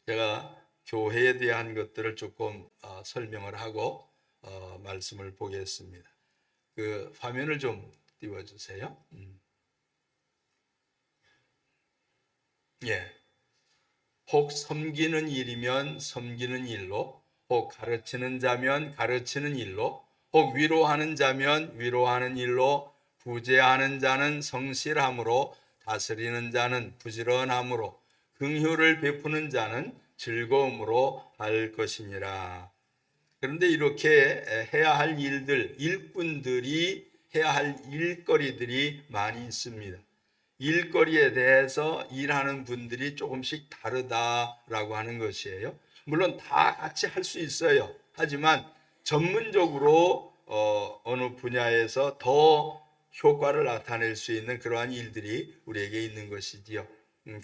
제가 교회에 대한 것들을 조금 설명을 하고 말씀을 보겠습니다. 그 화면을 좀 띄워주세요. 예. 혹 섬기는 일이면 섬기는 일로, 혹 가르치는 자면 가르치는 일로, 혹 위로하는 자면 위로하는 일로, 구제하는 자는 성실함으로, 다스리는 자는 부지런함으로, 긍휼을 베푸는 자는 즐거움으로 할 것이니라. 그런데 이렇게 해야 할 일들, 일꾼들이 해야 할 일거리들이 많이 있습니다. 일거리에 대해서 일하는 분들이 조금씩 다르다라고 하는 것이에요. 물론 다 같이 할 수 있어요. 하지만 전문적으로 어느 분야에서 더 효과를 나타낼 수 있는 그러한 일들이 우리에게 있는 것이지요.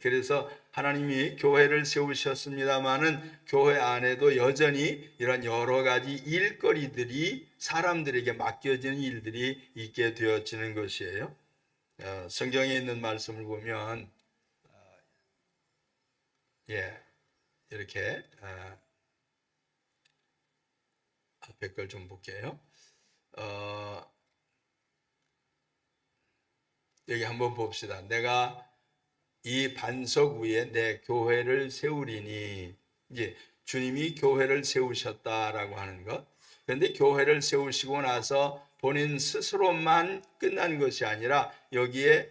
그래서 하나님이 교회를 세우셨습니다마는 교회 안에도 여전히 이런 여러 가지 일거리들이 사람들에게 맡겨지는 일들이 있게 되어지는 것이에요. 성경에 있는 말씀을 보면 이렇게 앞에 걸 좀 볼게요. 여기 한번 봅시다. 내가 이 반석 위에 내 교회를 세우리니, 이제 주님이 교회를 세우셨다라고 하는 것. 그런데 교회를 세우시고 나서 본인 스스로만 끝난 것이 아니라 여기에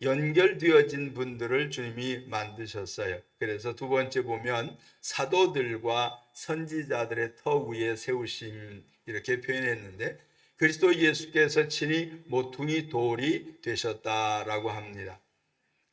연결되어진 분들을 주님이 만드셨어요. 그래서 두 번째 보면 사도들과 선지자들의 터 위에 세우심, 이렇게 표현했는데 그리스도 예수께서 친히 모퉁이 돌이 되셨다라고 합니다.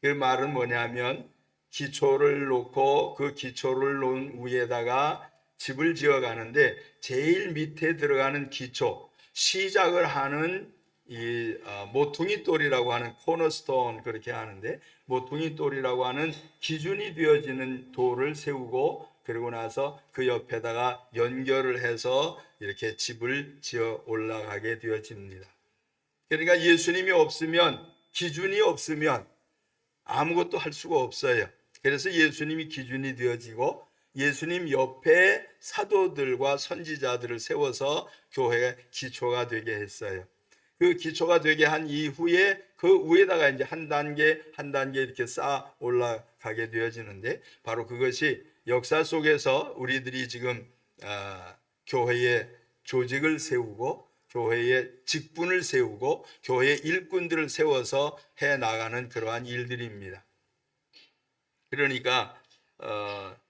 그 말은 뭐냐면 기초를 놓고 그 기초를 놓은 위에다가 집을 지어 가는데 제일 밑에 들어가는 기초, 시작을 하는 이 모퉁이 돌이라고 하는 코너스톤, 그렇게 하는데 모퉁이 돌이라고 하는 기준이 되어지는 돌을 세우고 그리고 나서 그 옆에다가 연결을 해서 이렇게 집을 지어 올라가게 되어집니다. 그러니까 예수님이 없으면, 기준이 없으면 아무것도 할 수가 없어요. 그래서 예수님이 기준이 되어지고 예수님 옆에 사도들과 선지자들을 세워서 교회의 기초가 되게 했어요. 그 기초가 되게 한 이후에 그 위에다가 이제 한 단계 한 단계 이렇게 쌓아 올라가게 되어지는데, 바로 그것이 역사 속에서 우리들이 지금 교회의 조직을 세우고 교회의 직분을 세우고 교회의 일꾼들을 세워서 해 나가는 그러한 일들입니다. 그러니까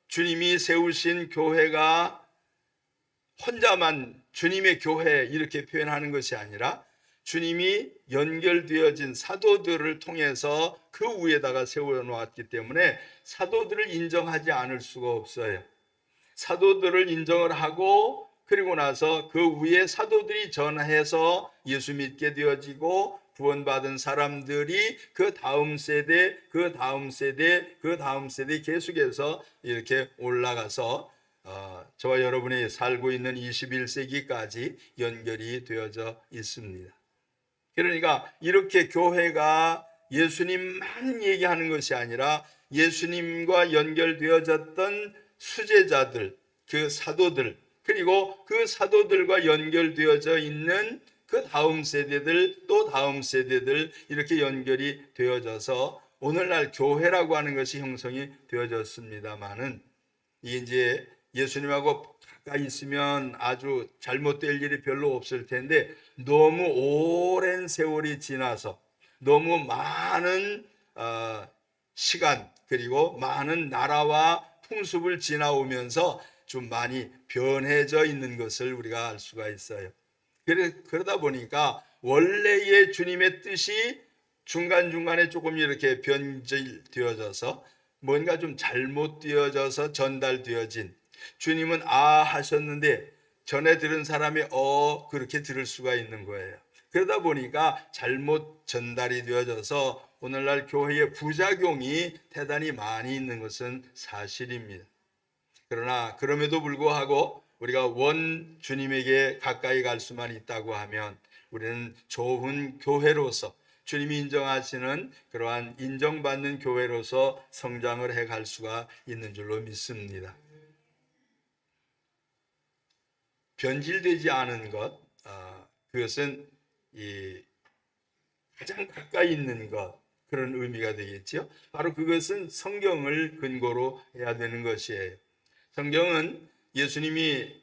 주님이 세우신 교회가 혼자만 주님의 교회 이렇게 표현하는 것이 아니라 주님이 연결되어진 사도들을 통해서 그 위에다가 세워놓았기 때문에 사도들을 인정하지 않을 수가 없어요. 사도들을 인정을 하고 그리고 나서 그 위에 사도들이 전해서 예수 믿게 되어지고 구원받은 사람들이 그 다음 세대, 그 다음 세대, 그 다음 세대 계속해서 이렇게 올라가서 저와 여러분이 살고 있는 21세기까지 연결이 되어져 있습니다. 그러니까 이렇게 교회가 예수님만 얘기하는 것이 아니라 예수님과 연결되어졌던 수제자들, 그 사도들, 그리고 그 사도들과 연결되어져 있는 그 다음 세대들, 또 다음 세대들, 이렇게 연결이 되어져서 오늘날 교회라고 하는 것이 형성이 되어졌습니다마는, 이제 예수님하고 가까이 있으면 아주 잘못될 일이 별로 없을 텐데 너무 오랜 세월이 지나서 너무 많은 시간 그리고 많은 나라와 풍습을 지나오면서 좀 많이 변해져 있는 것을 우리가 알 수가 있어요. 그러다 보니까 원래의 주님의 뜻이 중간중간에 조금 이렇게 변질되어져서 뭔가 좀 잘못되어져서 전달되어진, 주님은 하셨는데 전에 들은 사람이 그렇게 들을 수가 있는 거예요. 그러다 보니까 잘못 전달이 되어져서 오늘날 교회의 부작용이 대단히 많이 있는 것은 사실입니다. 그러나 그럼에도 불구하고 우리가 원 주님에게 가까이 갈 수만 있다고 하면 우리는 좋은 교회로서 주님이 인정하시는 그러한 인정받는 교회로서 성장을 해갈 수가 있는 줄로 믿습니다. 변질되지 않은 것, 그것은 가장 가까이 있는 것, 그런 의미가 되겠죠. 바로 그것은 성경을 근거로 해야 되는 것이에요. 성경은 예수님이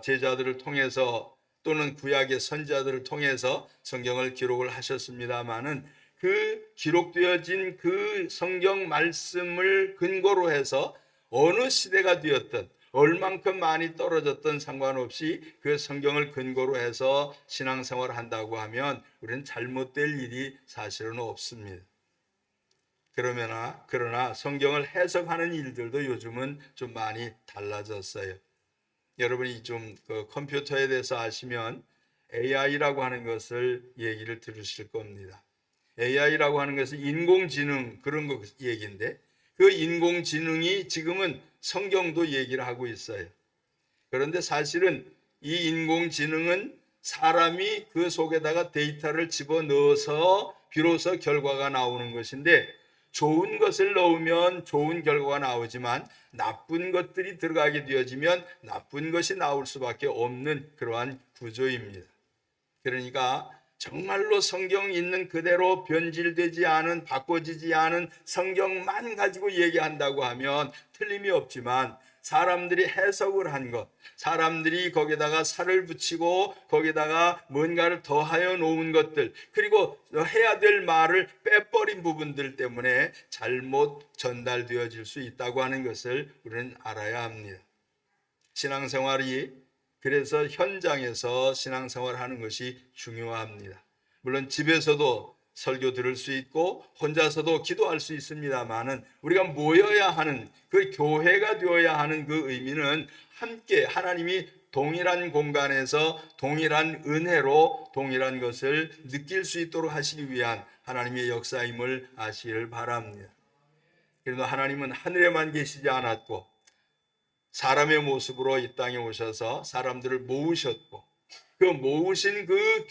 제자들을 통해서 또는 구약의 선지자들을 통해서 성경을 기록을 하셨습니다마는 그 기록되어진 그 성경 말씀을 근거로 해서 어느 시대가 되었든 얼만큼 많이 떨어졌든 상관없이 그 성경을 근거로 해서 신앙생활을 한다고 하면 우리는 잘못될 일이 사실은 없습니다. 그러나 성경을 해석하는 일들도 요즘은 좀 많이 달라졌어요. 여러분이 좀 컴퓨터에 대해서 아시면 AI라고 하는 것을 얘기를 들으실 겁니다. AI라고 하는 것은 인공지능 그런 거 얘기인데 그 인공지능이 지금은 성경도 얘기를 하고 있어요. 그런데 사실은 이 인공지능은 사람이 그 속에다가 데이터를 집어넣어서 비로소 결과가 나오는 것인데 좋은 것을 넣으면 좋은 결과가 나오지만 나쁜 것들이 들어가게 되어지면 나쁜 것이 나올 수밖에 없는 그러한 구조입니다. 그러니까 정말로 성경 있는 그대로 변질되지 않은 바꿔지지 않은 성경만 가지고 얘기한다고 하면 틀림이 없지만 사람들이 해석을 한 것, 사람들이 거기다가 살을 붙이고 거기다가 뭔가를 더하여 놓은 것들, 그리고 해야 될 말을 빼버린 부분들 때문에 잘못 전달되어질 수 있다고 하는 것을 우리는 알아야 합니다. 신앙생활이 그래서 현장에서 신앙생활을 하는 것이 중요합니다. 물론 집에서도 설교 들을 수 있고 혼자서도 기도할 수 있습니다만은 우리가 모여야 하는 그 교회가 되어야 하는 그 의미는 함께 하나님이 동일한 공간에서 동일한 은혜로 동일한 것을 느낄 수 있도록 하시기 위한 하나님의 역사임을 아시기를 바랍니다. 그래도 하나님은 하늘에만 계시지 않았고 사람의 모습으로 이 땅에 오셔서 사람들을 모으셨고 그 모으신 그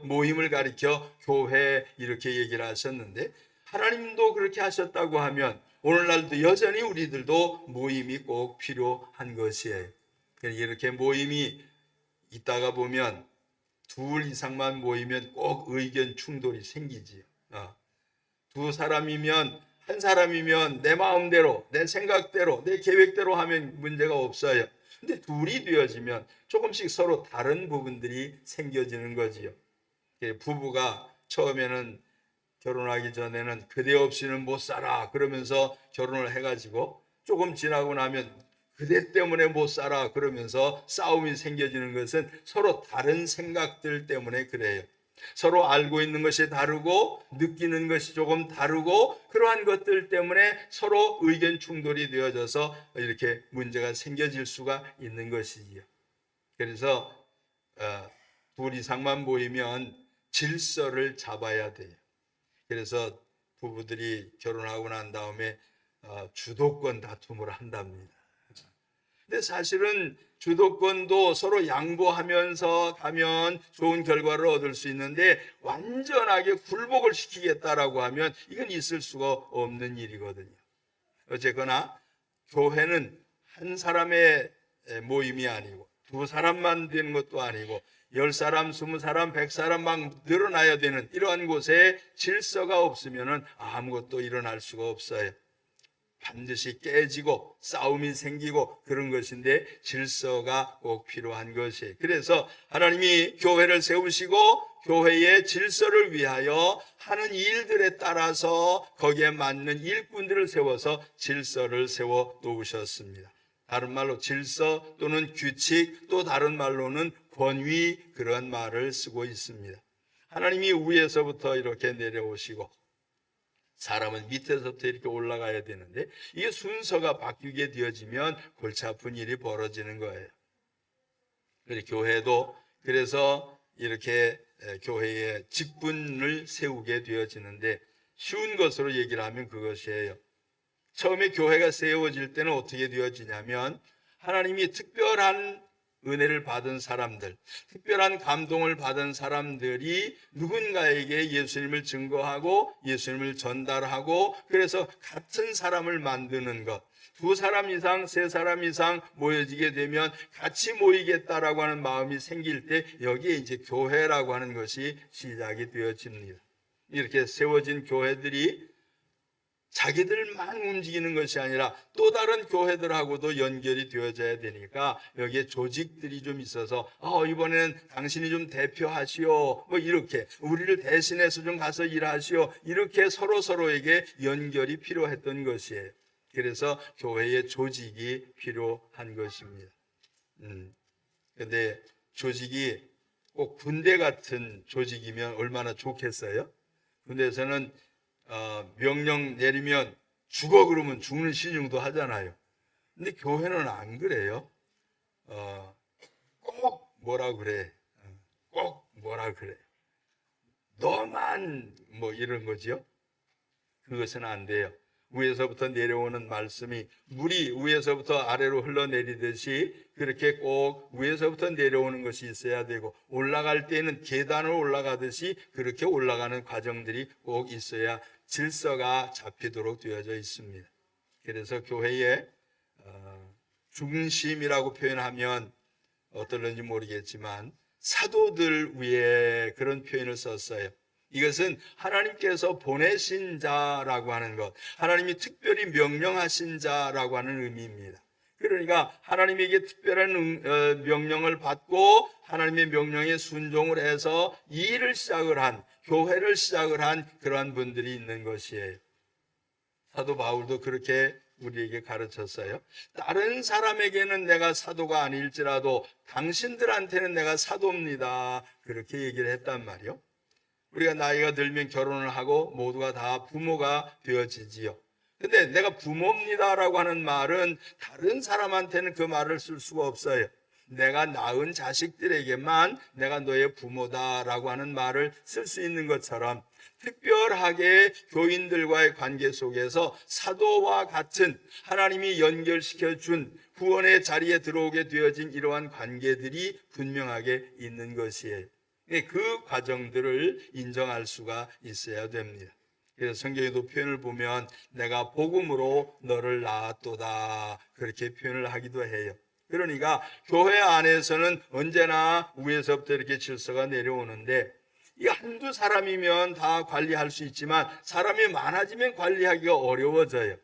모임을 가리켜 교회 이렇게 얘기를 하셨는데 하나님도 그렇게 하셨다고 하면 오늘날도 여전히 우리들도 모임이 꼭 필요한 것이에요. 이렇게 모임이 있다가 보면 둘 이상만 모이면 꼭 의견 충돌이 생기지요. 두 사람이면 한 사람이면 내 마음대로 내 생각대로 내 계획대로 하면 문제가 없어요. 근데 둘이 되어지면 조금씩 서로 다른 부분들이 생겨지는 거지요. 부부가 처음에는 결혼하기 전에는 그대 없이는 못 살아 그러면서 결혼을 해가지고 조금 지나고 나면 그대 때문에 못 살아 그러면서 싸움이 생겨지는 것은 서로 다른 생각들 때문에 그래요. 서로 알고 있는 것이 다르고 느끼는 것이 조금 다르고 그러한 것들 때문에 서로 의견 충돌이 되어져서 이렇게 문제가 생겨질 수가 있는 것이지요. 그래서 둘 이상만 모이면 질서를 잡아야 돼요. 그래서 부부들이 결혼하고 난 다음에 주도권 다툼을 한답니다. 근데 사실은 주도권도 서로 양보하면서 가면 좋은 결과를 얻을 수 있는데 완전하게 굴복을 시키겠다라고 하면 이건 있을 수가 없는 일이거든요. 어쨌거나 교회는 한 사람의 모임이 아니고 두 사람만 되는 것도 아니고 10사람, 20사람, 100사람 막 늘어나야 되는 이러한 곳에 질서가 없으면 아무것도 일어날 수가 없어요. 반드시 깨지고 싸움이 생기고 그런 것인데 질서가 꼭 필요한 것이에요. 그래서 하나님이 교회를 세우시고 교회의 질서를 위하여 하는 일들에 따라서 거기에 맞는 일꾼들을 세워서 질서를 세워 놓으셨습니다. 다른 말로 질서 또는 규칙 또 다른 말로는 권위 그런 말을 쓰고 있습니다. 하나님이 위에서부터 이렇게 내려오시고 사람은 밑에서부터 이렇게 올라가야 되는데 이게 순서가 바뀌게 되어지면 골치 아픈 일이 벌어지는 거예요. 교회도 그래서 이렇게 교회의 직분을 세우게 되어지는데 쉬운 것으로 얘기를 하면 그것이에요. 처음에 교회가 세워질 때는 어떻게 되어지냐면 하나님이 특별한 은혜를 받은 사람들, 특별한 감동을 받은 사람들이 누군가에게 예수님을 증거하고 예수님을 전달하고 그래서 같은 사람을 만드는 것. 두 사람 이상, 세 사람 이상 모여지게 되면 같이 모이겠다라고 하는 마음이 생길 때 여기에 이제 교회라고 하는 것이 시작이 되어집니다. 이렇게 세워진 교회들이 자기들만 움직이는 것이 아니라 또 다른 교회들하고도 연결이 되어져야 되니까 여기에 조직들이 좀 있어서 이번에는 당신이 좀 대표하시오, 뭐 이렇게 우리를 대신해서 좀 가서 일하시오, 이렇게 서로에게 연결이 필요했던 것이에요. 그래서 교회의 조직이 필요한 것입니다. 근데 조직이 꼭 군대 같은 조직이면 얼마나 좋겠어요? 군대에서는 명령 내리면 죽어 그러면 죽는 신용도 하잖아요. 근데 교회는 안 그래요. 꼭 뭐라 그래. 꼭 뭐라 그래. 너만 뭐 이런 거지요. 그것은 안 돼요. 위에서부터 내려오는 말씀이 물이 위에서부터 아래로 흘러내리듯이 그렇게 꼭 위에서부터 내려오는 것이 있어야 되고, 올라갈 때는 계단을 올라가듯이 그렇게 올라가는 과정들이 꼭 있어야 질서가 잡히도록 되어져 있습니다. 그래서 교회의 중심이라고 표현하면 어떨는지 모르겠지만 사도들 위에 그런 표현을 썼어요. 이것은 하나님께서 보내신 자라고 하는 것, 하나님이 특별히 명령하신 자라고 하는 의미입니다. 그러니까 하나님에게 특별한 명령을 받고 하나님의 명령에 순종을 해서 이 일을 시작을 한, 교회를 시작을 한 그러한 분들이 있는 것이에요. 사도 바울도 그렇게 우리에게 가르쳤어요. 다른 사람에게는 내가 사도가 아닐지라도 당신들한테는 내가 사도입니다. 그렇게 얘기를 했단 말이요. 우리가 나이가 들면 결혼을 하고 모두가 다 부모가 되어지지요. 근데 내가 부모입니다라고 하는 말은 다른 사람한테는 그 말을 쓸 수가 없어요. 내가 낳은 자식들에게만 내가 너의 부모다라고 하는 말을 쓸 수 있는 것처럼 특별하게 교인들과의 관계 속에서 사도와 같은 하나님이 연결시켜 준 구원의 자리에 들어오게 되어진 이러한 관계들이 분명하게 있는 것이에요. 그 과정들을 인정할 수가 있어야 됩니다. 그래서 성경에도 표현을 보면 내가 복음으로 너를 낳았도다 그렇게 표현을 하기도 해요. 그러니까 교회 안에서는 언제나 위에서부터 이렇게 질서가 내려오는데, 이 한두 사람이면 다 관리할 수 있지만 사람이 많아지면 관리하기가 어려워져요.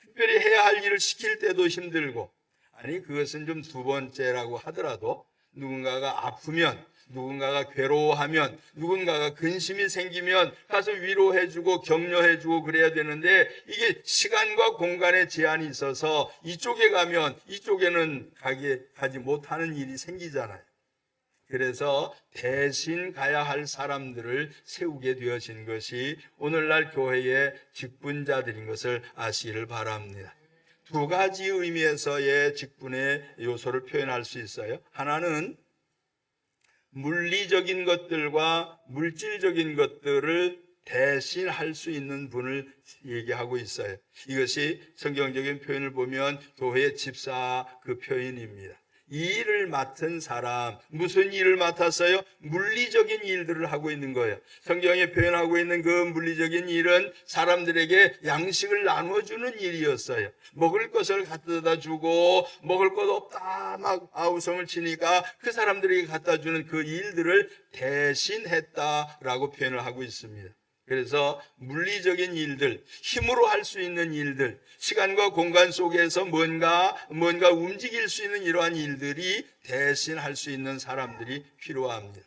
특별히 해야 할 일을 시킬 때도 힘들고, 아니 그것은 좀 두 번째라고 하더라도 누군가가 아프면, 누군가가 괴로워하면, 누군가가 근심이 생기면 가서 위로해주고 격려해주고 그래야 되는데, 이게 시간과 공간의 제한이 있어서 이쪽에 가면 이쪽에는 가지 못하는 일이 생기잖아요. 그래서 대신 가야 할 사람들을 세우게 되어진 것이 오늘날 교회의 직분자들인 것을 아시기를 바랍니다. 두 가지 의미에서의 직분의 요소를 표현할 수 있어요. 하나는 물리적인 것들과 물질적인 것들을 대신 할 수 있는 분을 얘기하고 있어요. 이것이 성경적인 표현을 보면 교회의 집사 그 표현입니다. 이 일을 맡은 사람, 무슨 일을 맡았어요? 물리적인 일들을 하고 있는 거예요. 성경에 표현하고 있는 그 물리적인 일은 사람들에게 양식을 나눠주는 일이었어요. 먹을 것을 갖다 주고 먹을 것 없다 막 아우성을 치니까 그 사람들에게 갖다 주는 그 일들을 대신했다라고 표현을 하고 있습니다. 그래서 물리적인 일들, 힘으로 할 수 있는 일들, 시간과 공간 속에서 뭔가 움직일 수 있는 이러한 일들이 대신 할 수 있는 사람들이 필요합니다.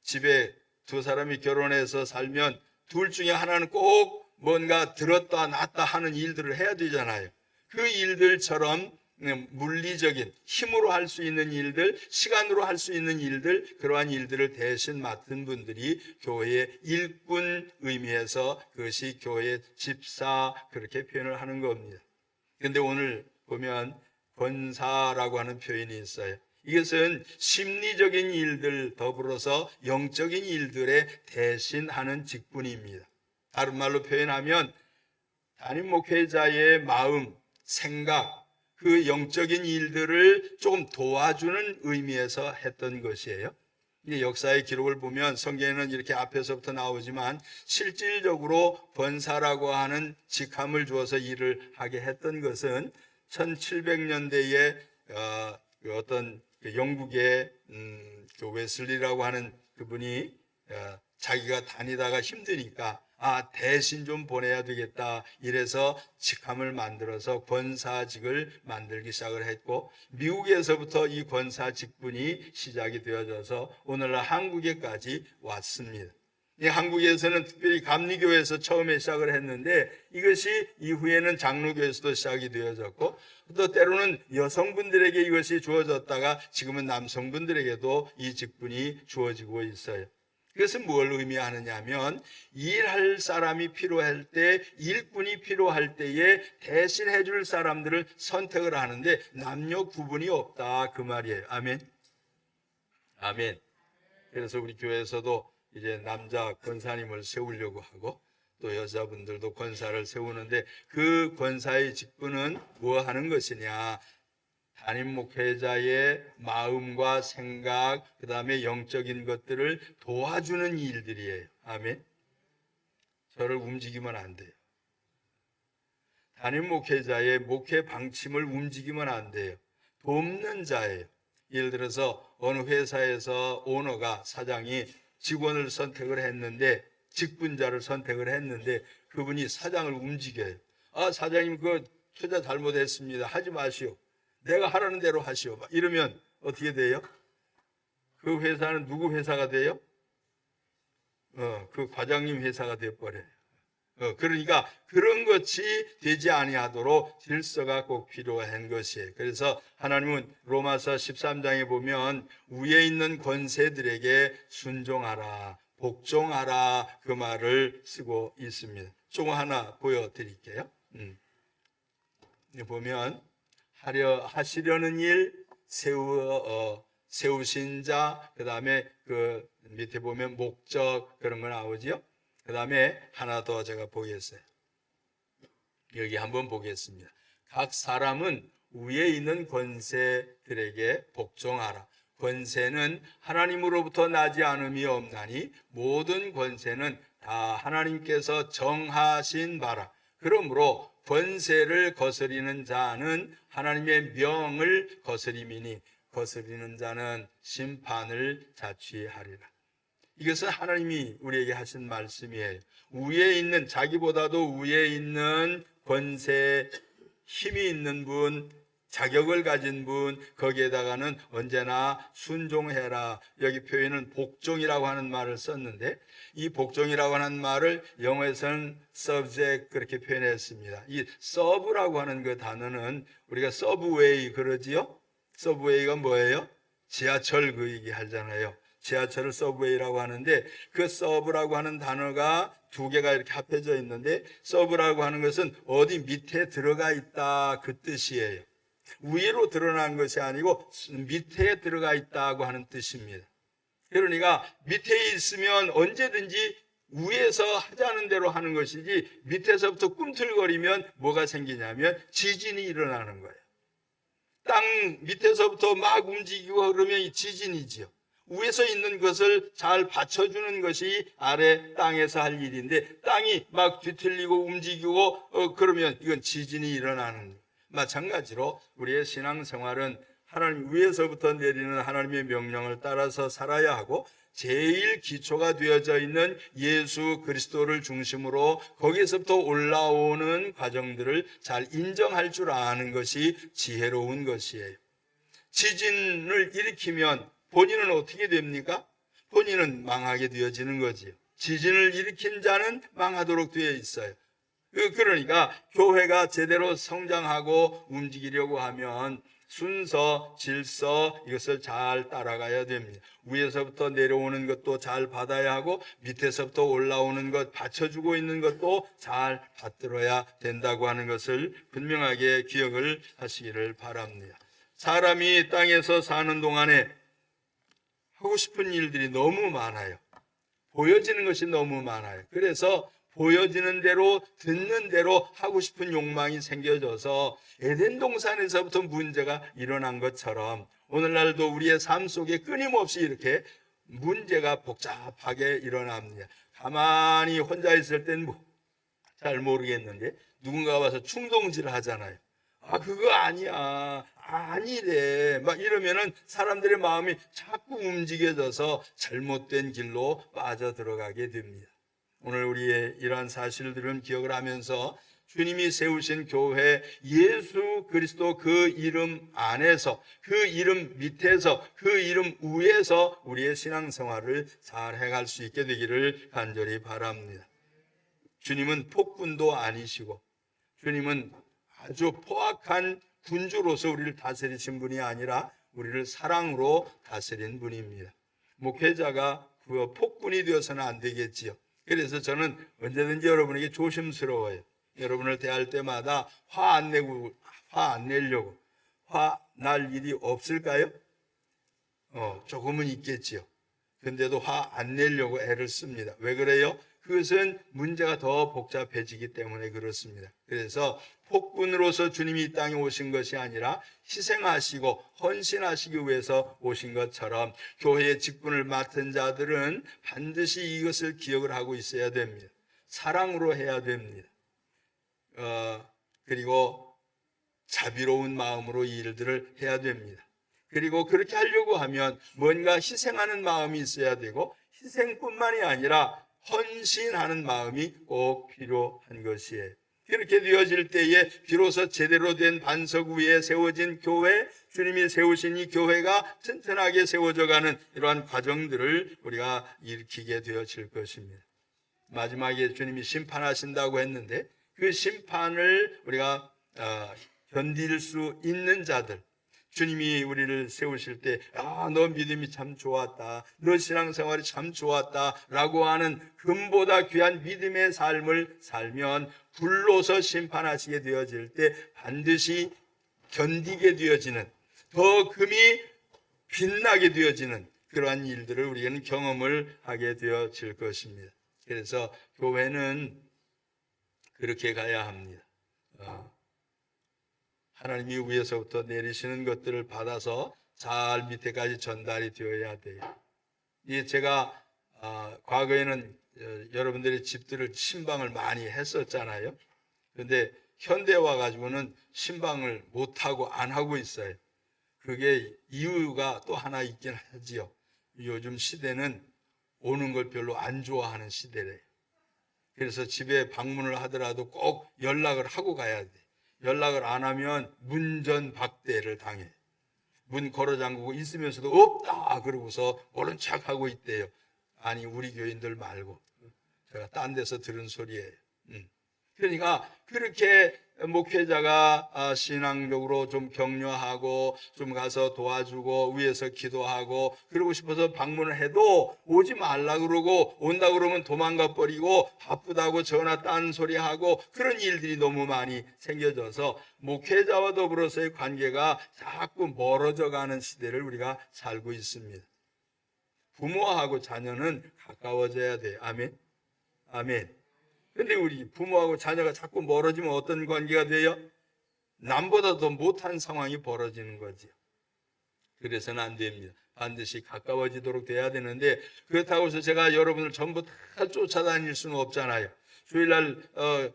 집에 두 사람이 결혼해서 살면 둘 중에 하나는 꼭 뭔가 들었다 놨다 하는 일들을 해야 되잖아요. 그 일들처럼 물리적인 힘으로 할 수 있는 일들, 시간으로 할 수 있는 일들, 그러한 일들을 대신 맡은 분들이 교회의 일꾼 의미에서 그것이 교회의 집사 그렇게 표현을 하는 겁니다. 그런데 오늘 보면 권사라고 하는 표현이 있어요. 이것은 심리적인 일들 더불어서 영적인 일들에 대신하는 직분입니다. 다른 말로 표현하면 담임 목회자의 마음, 생각, 그 영적인 일들을 조금 도와주는 의미에서 했던 것이에요. 이 역사의 기록을 보면 성경에는 이렇게 앞에서부터 나오지만 실질적으로 권사라고 하는 직함을 주어서 일을 하게 했던 것은 1700년대에 어떤 영국의 그 웨슬리라고 하는 그분이 자기가 다니다가 힘드니까 대신 좀 보내야 되겠다 이래서 직함을 만들어서 권사직을 만들기 시작을 했고, 미국에서부터 이 권사 직분이 시작이 되어져서 오늘날 한국에까지 왔습니다. 이 한국에서는 특별히 감리교회에서 처음에 시작을 했는데 이것이 이후에는 장로교에서도 시작이 되어졌고, 또 때로는 여성분들에게 이것이 주어졌다가 지금은 남성분들에게도 이 직분이 주어지고 있어요. 이것은 뭘 의미하느냐 하면 일할 사람이 필요할 때, 일꾼이 필요할 때에 대신해 줄 사람들을 선택을 하는데 남녀 구분이 없다 그 말이에요. 아멘. 아멘. 그래서 우리 교회에서도 이제 남자 권사님을 세우려고 하고 또 여자분들도 권사를 세우는데, 그 권사의 직분은 뭐 하는 것이냐, 담임 목회자의 마음과 생각, 그 다음에 영적인 것들을 도와주는 일들이에요. 아멘. 저를 움직이면 안 돼요. 담임 목회자의 목회 방침을 움직이면 안 돼요. 돕는 자예요. 예를 들어서 어느 회사에서 오너가, 사장이 직원을 선택을 했는데, 직분자를 선택을 했는데 그분이 사장을 움직여요. 사장님 그 투자 잘못했습니다. 하지 마시오. 내가 하라는 대로 하시오. 이러면 어떻게 돼요? 그 회사는 누구 회사가 돼요? 그 과장님 회사가 되어버려요. 그러니까 그런 것이 되지 아니하도록 질서가 꼭 필요한 것이에요. 그래서 하나님은 로마서 13장에 보면 위에 있는 권세들에게 순종하라, 복종하라 그 말을 쓰고 있습니다. 조금 하나 보여드릴게요. 보면 하시려는 일, 세우신 자, 그 다음에 그 밑에 보면 목적, 그런 거 나오지요. 그 다음에 하나 더 제가 보겠어요. 여기 한번 보겠습니다. 각 사람은 위에 있는 권세들에게 복종하라. 권세는 하나님으로부터 나지 않음이 없나니 모든 권세는 다 하나님께서 정하신 바라. 그러므로 권세를 거스리는 자는 하나님의 명을 거스림이니 거스리는 자는 심판을 자취하리라. 이것은 하나님이 우리에게 하신 말씀이에요. 위에 있는, 자기보다도 위에 있는 권세, 힘이 있는 분, 자격을 가진 분, 거기에다가는 언제나 순종해라. 여기 표현은 복종이라고 하는 말을 썼는데, 이 복종이라고 하는 말을 영어에서는 subject 그렇게 표현했습니다. 이 serve라고 하는 그 단어는 우리가 서브웨이 그러지요? 서브웨이가 뭐예요? 지하철 그 얘기 하잖아요. 지하철을 서브웨이라고 하는데, 그 서브라고 하는 단어가 두 개가 이렇게 합해져 있는데, 서브라고 하는 것은 어디 밑에 들어가 있다 그 뜻이에요. 위로 드러난 것이 아니고 밑에 들어가 있다고 하는 뜻입니다. 그러니까 밑에 있으면 언제든지 위에서 하자는 대로 하는 것이지, 밑에서부터 꿈틀거리면 뭐가 생기냐면 지진이 일어나는 거예요. 땅 밑에서부터 막 움직이고 그러면 지진이지요. 위에서 있는 것을 잘 받쳐주는 것이 아래 땅에서 할 일인데, 땅이 막 뒤틀리고 움직이고 그러면 이건 지진이 일어나는 거예요. 마찬가지로 우리의 신앙생활은 하나님 위에서부터 내리는 하나님의 명령을 따라서 살아야 하고, 제일 기초가 되어져 있는 예수 그리스도를 중심으로 거기에서부터 올라오는 과정들을 잘 인정할 줄 아는 것이 지혜로운 것이에요. 지진을 일으키면 본인은 어떻게 됩니까? 본인은 망하게 되어지는 거지요. 지진을 일으킨 자는 망하도록 되어 있어요. 그러니까 교회가 제대로 성장하고 움직이려고 하면 순서, 질서 이것을 잘 따라가야 됩니다. 위에서부터 내려오는 것도 잘 받아야 하고, 밑에서부터 올라오는 것, 받쳐주고 있는 것도 잘 받들어야 된다고 하는 것을 분명하게 기억을 하시기를 바랍니다. 사람이 땅에서 사는 동안에 하고 싶은 일들이 너무 많아요. 보여지는 것이 너무 많아요. 그래서 보여지는 대로 듣는 대로 하고 싶은 욕망이 생겨져서 에덴 동산에서부터 문제가 일어난 것처럼 오늘날도 우리의 삶 속에 끊임없이 이렇게 문제가 복잡하게 일어납니다. 가만히 혼자 있을 땐 잘 모르겠는데 누군가 와서 충동질을 하잖아요. 아, 그거 아니야. 아니래. 막 이러면은 사람들의 마음이 자꾸 움직여져서 잘못된 길로 빠져 들어가게 됩니다. 오늘 우리의 이러한 사실들은 기억을 하면서 주님이 세우신 교회, 예수 그리스도 그 이름 안에서, 그 이름 밑에서, 그 이름 위에서 우리의 신앙생활을 잘 해갈 수 있게 되기를 간절히 바랍니다. 주님은 폭군도 아니시고 주님은 아주 포악한 군주로서 우리를 다스리신 분이 아니라 우리를 사랑으로 다스린 분입니다. 목회자가 그 폭군이 되어서는 안 되겠지요. 그래서 저는 언제든지 여러분에게 조심스러워요. 여러분을 대할 때마다 화 안 내려고. 화 날 일이 없을까요? 조금은 있겠지요. 근데도 화 안 내려고 애를 씁니다. 왜 그래요? 그것은 문제가 더 복잡해지기 때문에 그렇습니다. 그래서 폭군으로서 주님이 이 땅에 오신 것이 아니라 희생하시고 헌신하시기 위해서 오신 것처럼 교회의 직분을 맡은 자들은 반드시 이것을 기억을 하고 있어야 됩니다. 사랑으로 해야 됩니다. 그리고 자비로운 마음으로 이 일들을 해야 됩니다. 그리고 그렇게 하려고 하면 뭔가 희생하는 마음이 있어야 되고 희생뿐만이 아니라 헌신하는 마음이 꼭 필요한 것이에요. 그렇게 되어질 때에 비로소 제대로 된 반석 위에 세워진 교회, 주님이 세우신 이 교회가 튼튼하게 세워져가는 이러한 과정들을 우리가 일으키게 되어질 것입니다. 마지막에 주님이 심판하신다고 했는데 그 심판을 우리가 견딜 수 있는 자들, 주님이 우리를 세우실 때 너 믿음이 참 좋았다, 너 신앙생활이 참 좋았다 라고 하는 금보다 귀한 믿음의 삶을 살면 불로서 심판하시게 되어질 때 반드시 견디게 되어지는, 더 금이 빛나게 되어지는 그러한 일들을 우리는 경험을 하게 되어질 것입니다. 그래서 교회는 그렇게 가야 합니다. 하나님이 위에서부터 내리시는 것들을 받아서 잘 밑에까지 전달이 되어야 돼요. 제가 과거에는 여러분들의 집들을 신방을 많이 했었잖아요. 그런데 현대 와가지고는 신방을 못하고 안 하고 있어요. 그게 이유가 또 하나 있긴 하지요. 요즘 시대는 오는 걸 별로 안 좋아하는 시대래요. 그래서 집에 방문을 하더라도 꼭 연락을 하고 가야 돼. 연락을 안 하면 문전박대를 당해. 문 걸어 잠그고 있으면서도 없다 그러고서 모른 척하고 있대요. 아니, 우리 교인들 말고 제가 딴 데서 들은 소리예요. 그러니까 그렇게 목회자가 신앙적으로 좀 격려하고 좀 가서 도와주고 위에서 기도하고 그러고 싶어서 방문을 해도 오지 말라 그러고 온다 그러면 도망가 버리고 바쁘다고 전화 딴소리하고 그런 일들이 너무 많이 생겨져서 목회자와 더불어서의 관계가 자꾸 멀어져 가는 시대를 우리가 살고 있습니다. 부모하고 자녀는 가까워져야 돼요. 아멘. 아멘. 근데 우리 부모하고 자녀가 자꾸 멀어지면 어떤 관계가 돼요? 남보다 더 못한 상황이 벌어지는 거죠. 그래서는 안 됩니다. 반드시 가까워지도록 돼야 되는데 그렇다고 해서 제가 여러분을 전부 다 쫓아다닐 수는 없잖아요. 주일날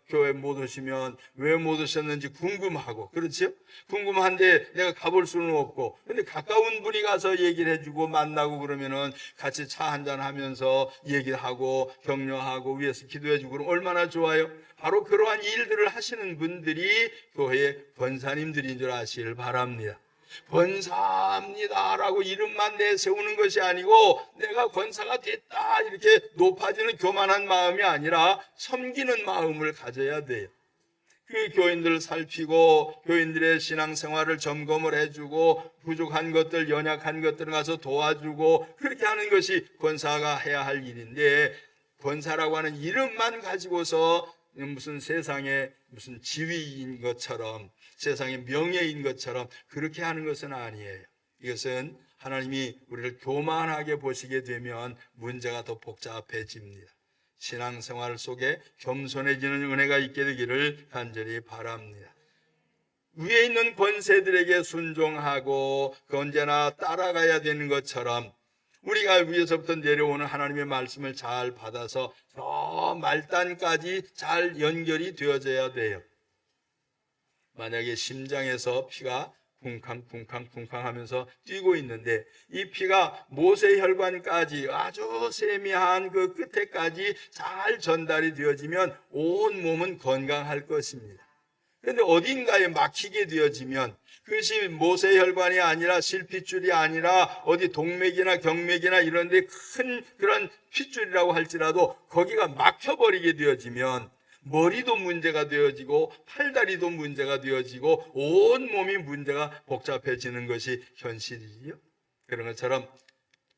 교회 못 오시면 왜 못 오셨는지 궁금하고, 그렇죠? 궁금한데 내가 가볼 수는 없고, 근데 가까운 분이 가서 얘기를 해주고 만나고 그러면은 같이 차 한잔 하면서 얘기하고 격려하고 위에서 기도해주고 그러면 얼마나 좋아요. 바로 그러한 일들을 하시는 분들이 교회의 권사님들인 줄 아시길 바랍니다. 권사입니다라고 이름만 내세우는 것이 아니고 내가 권사가 됐다 이렇게 높아지는 교만한 마음이 아니라 섬기는 마음을 가져야 돼요. 그 교인들을 살피고 교인들의 신앙생활을 점검을 해주고 부족한 것들, 연약한 것들을 가서 도와주고 그렇게 하는 것이 권사가 해야 할 일인데, 권사라고 하는 이름만 가지고서 무슨 세상의 무슨 지위인 것처럼, 세상의 명예인 것처럼 그렇게 하는 것은 아니에요. 이것은 하나님이 우리를 교만하게 보시게 되면 문제가 더 복잡해집니다. 신앙생활 속에 겸손해지는 은혜가 있게 되기를 간절히 바랍니다. 위에 있는 권세들에게 순종하고 그 언제나 따라가야 되는 것처럼 우리가 위에서부터 내려오는 하나님의 말씀을 잘 받아서 저 말단까지 잘 연결이 되어져야 돼요. 만약에 심장에서 피가 쿵쾅쿵쾅쿵쾅 하면서 뛰고 있는데 이 피가 모세혈관까지 아주 세미한 그 끝에까지 잘 전달이 되어지면 온 몸은 건강할 것입니다. 그런데 어딘가에 막히게 되어지면 그것이 모세혈관이 아니라 실핏줄이 아니라 어디 동맥이나 경맥이나 이런 데 큰 그런 핏줄이라고 할지라도 거기가 막혀버리게 되어지면 머리도 문제가 되어지고 팔다리도 문제가 되어지고 온 몸이 문제가 복잡해지는 것이 현실이지요. 그런 것처럼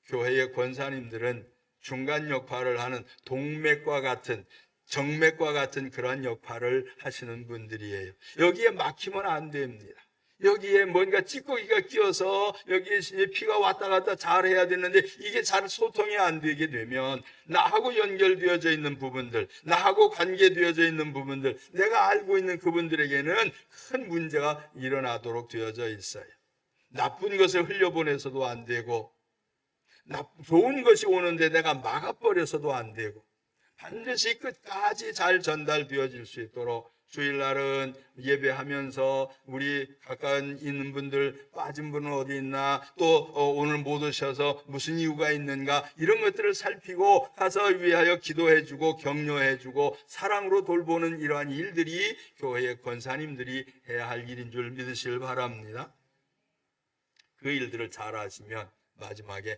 교회의 권사님들은 중간 역할을 하는 동맥과 같은 정맥과 같은 그런 역할을 하시는 분들이에요. 여기에 막히면 안 됩니다. 여기에 뭔가 찌꺼기가 끼어서 여기에 피가 왔다 갔다 잘 해야 되는데 이게 잘 소통이 안 되게 되면 나하고 연결되어져 있는 부분들, 나하고 관계되어져 있는 부분들, 내가 알고 있는 그분들에게는 큰 문제가 일어나도록 되어져 있어요. 나쁜 것을 흘려보내서도 안 되고 좋은 것이 오는데 내가 막아버려서도 안 되고 반드시 끝까지 잘 전달되어질 수 있도록 주일날은 예배하면서 우리 가까운 있는 분들 빠진 분은 어디 있나 또 오늘 못 오셔서 무슨 이유가 있는가 이런 것들을 살피고 가서 위하여 기도해주고 격려해주고 사랑으로 돌보는 이러한 일들이 교회의 권사님들이 해야 할 일인 줄 믿으시길 바랍니다. 그 일들을 잘 하시면 마지막에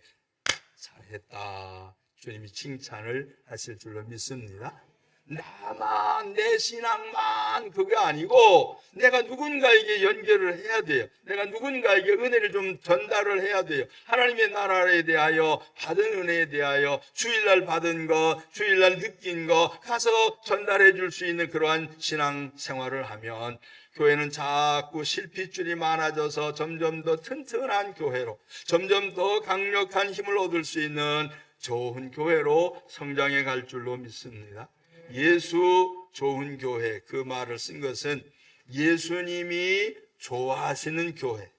잘했다 주님이 칭찬을 하실 줄로 믿습니다. 나만 내 신앙만 그게 아니고 내가 누군가에게 연결을 해야 돼요. 내가 누군가에게 은혜를 좀 전달을 해야 돼요. 하나님의 나라에 대하여 받은 은혜에 대하여 주일날 받은 거 주일날 느낀 거 가서 전달해 줄 수 있는 그러한 신앙생활을 하면 교회는 자꾸 실핏줄이 많아져서 점점 더 튼튼한 교회로 점점 더 강력한 힘을 얻을 수 있는 좋은 교회로 성장해 갈 줄로 믿습니다. 예수 좋은 교회 그 말을 쓴 것은 예수님이 좋아하시는 교회,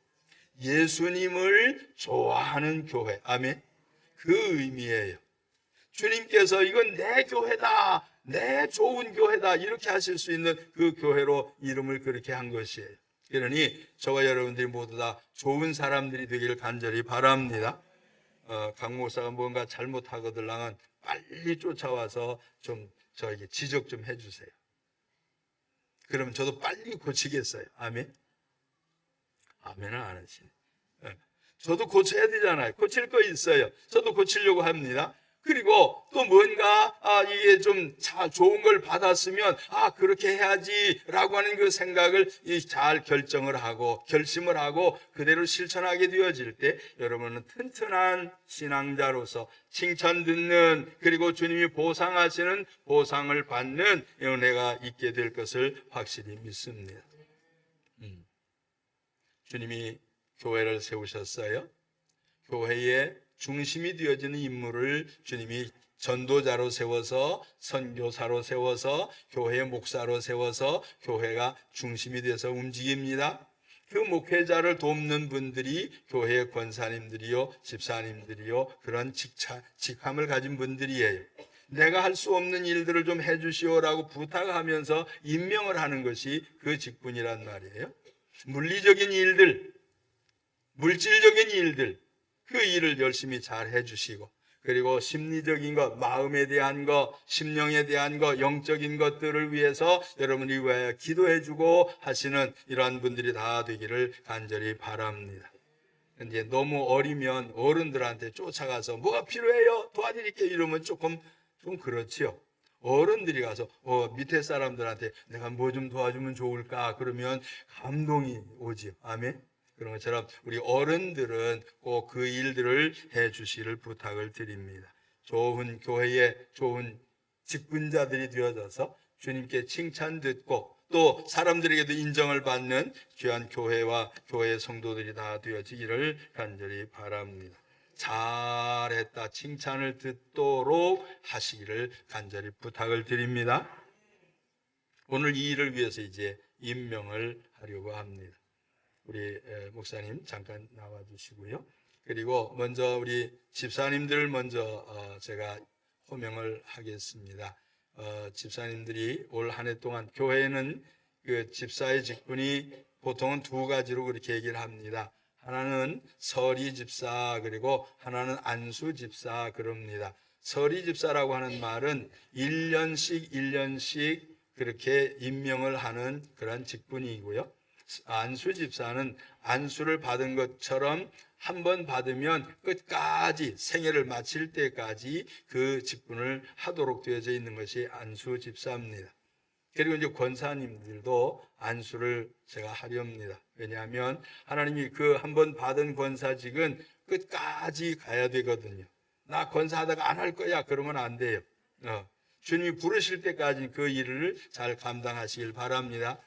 예수님을 좋아하는 교회. 아멘. 그 의미예요. 주님께서 이건 내 교회다, 내 좋은 교회다 이렇게 하실 수 있는 그 교회로 이름을 그렇게 한 것이에요. 그러니 저와 여러분들이 모두 다 좋은 사람들이 되기를 간절히 바랍니다. 강 목사가 뭔가 잘못하거들랑은 빨리 쫓아와서 좀 저에게 지적 좀 해주세요. 그러면 저도 빨리 고치겠어요. 아멘? 아멘은 안 하시네. 저도 고쳐야 되잖아요. 고칠 거 있어요. 저도 고치려고 합니다. 그리고 또 뭔가 이게 좀 좋은 걸 받았으면 그렇게 해야지라고 하는 그 생각을 잘 결정을 하고 결심을 하고 그대로 실천하게 되어질 때 여러분은 튼튼한 신앙자로서 칭찬 듣는 그리고 주님이 보상하시는 보상을 받는 은혜가 있게 될 것을 확실히 믿습니다. 주님이 교회를 세우셨어요. 교회의 중심이 되어지는 인물을 주님이 전도자로 세워서 선교사로 세워서 교회의 목사로 세워서 교회가 중심이 돼서 움직입니다. 그 목회자를 돕는 분들이 교회의 권사님들이요 집사님들이요 그런 직함을 가진 분들이에요. 내가 할 수 없는 일들을 좀 해주시오라고 부탁하면서 임명을 하는 것이 그 직분이란 말이에요. 물리적인 일들, 물질적인 일들 그 일을 열심히 잘 해주시고 그리고 심리적인 것, 마음에 대한 것, 심령에 대한 것, 영적인 것들을 위해서 여러분이 위하여 기도해주고 하시는 이러한 분들이 다 되기를 간절히 바랍니다. 이제 너무 어리면 어른들한테 쫓아가서 뭐가 필요해요? 도와드릴게요. 이러면 조금 그렇지요. 어른들이 가서 밑에 사람들한테 내가 뭐 좀 도와주면 좋을까? 그러면 감동이 오지요. 아멘. 그런 것처럼 우리 어른들은 꼭 그 일들을 해 주시기를 부탁을 드립니다. 좋은 교회의 좋은 직분자들이 되어져서 주님께 칭찬 듣고 또 사람들에게도 인정을 받는 귀한 교회와 교회의 성도들이 다 되어지기를 간절히 바랍니다. 잘했다 칭찬을 듣도록 하시기를 간절히 부탁을 드립니다. 오늘 이 일을 위해서 이제 임명을 하려고 합니다. 우리 목사님 잠깐 나와 주시고요. 그리고 먼저 우리 집사님들 먼저 제가 호명을 하겠습니다. 집사님들이 올 한 해 동안 교회는 그 집사의 직분이 보통은 두 가지로 그렇게 얘기를 합니다. 하나는 서리 집사 그리고 하나는 안수 집사 그럽니다. 서리 집사라고 하는 말은 1년씩 그렇게 임명을 하는 그런 직분이고요. 안수 집사는 안수를 받은 것처럼 한 번 받으면 끝까지 생애를 마칠 때까지 그 직분을 하도록 되어져 있는 것이 안수 집사입니다. 그리고 이제 권사님들도 안수를 제가 하렵니다. 왜냐하면 하나님이 그 한 번 받은 권사직은 끝까지 가야 되거든요. 나 권사하다가 안 할 거야 그러면 안 돼요. 주님이 부르실 때까지 그 일을 잘 감당하시길 바랍니다.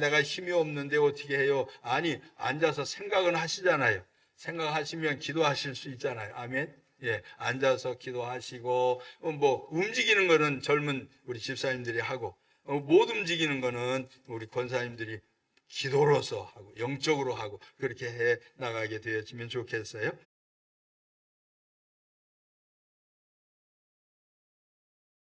내가 힘이 없는데 어떻게 해요? 아니, 앉아서 생각은 하시잖아요. 생각하시면 기도하실 수 있잖아요. 아멘. 예, 앉아서 기도하시고 뭐 움직이는 거는 젊은 우리 집사님들이 하고 못 움직이는 거는 우리 권사님들이 기도로서 하고 영적으로 하고 그렇게 해 나가게 되었으면 좋겠어요.